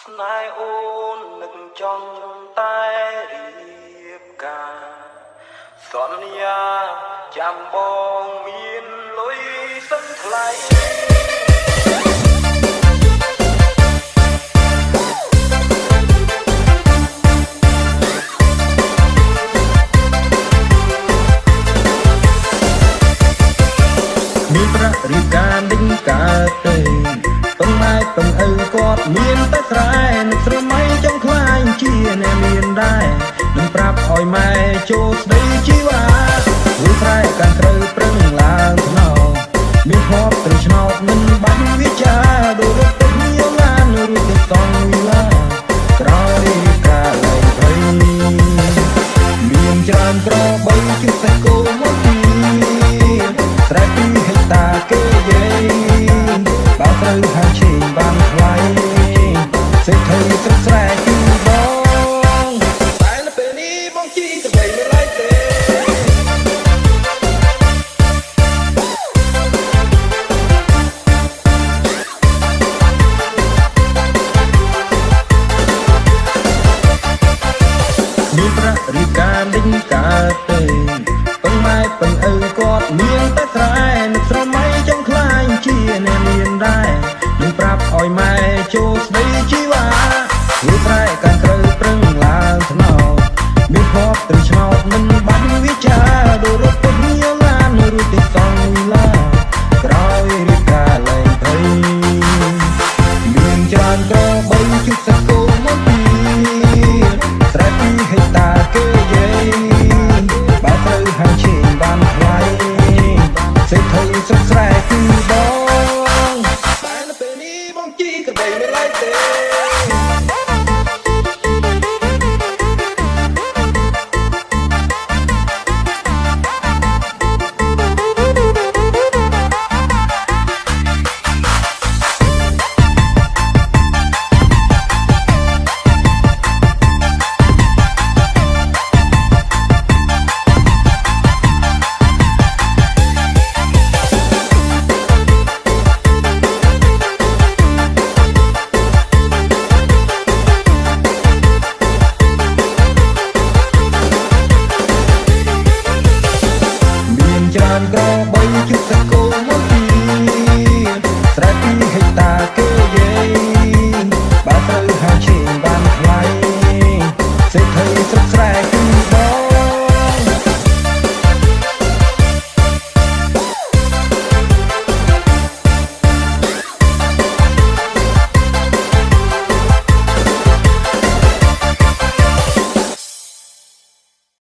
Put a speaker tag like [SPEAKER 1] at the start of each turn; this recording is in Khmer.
[SPEAKER 1] ស្នេហ៍អូននឹកចង់តែរៀបការសន្យាចាំបងមានលុយសឹងថ្លៃមានប្រាក់រៀបការដេញកើតទេពឹងម៉ែពឹងឪគាត់មានតែស្រែនឹកស្រមៃចង់ខ្លាញ់ជាអ្នកមានដែរនឹងប្រាប់ឲ្យម៉ែចូលស្ដីជីវ៉ាវាស្រែកាន់ត្រូវប្រឹងឡើងថ្នោមានហប់ត្រូវឆ្នោតមិនបាច់វិចាដូចរត់ទៅញឡានឬទៅតង់វិឡាក្រោយការលែងព្រៃមានច្រើនក្របីជិះសាច់គោមកពីស្រែពីហិតាគេយាយបើត្រូវហាឈេងបានថ្លៃសេដ្ឋីស្រុកស្រែគឺបងតែនៅពេលនេះបងជីកបីមិនឡៃទេមានប្រាក់រៀបការដេញកើតទេពឹងម៉ែពឹងឪគាត់មានតែស្រែនឹកស្រមៃចង់ខ្លាញ់ជាអ្នកមានដែរនឹងប្រាប់ឲ្យម៉ែចូលស្ដីជីវ៉ាវាស្រែកាន់ត្រូវប្រឹងឡើងថ្នោតមានហប់ត្រូវឆ្នោតមិនបាច់វិចាដូចរត់ទៅញឡានឬទៅតង់វិឡាក្រោយរៀបការលែងព្រៃមានច្រើនក្របីជិះសាច់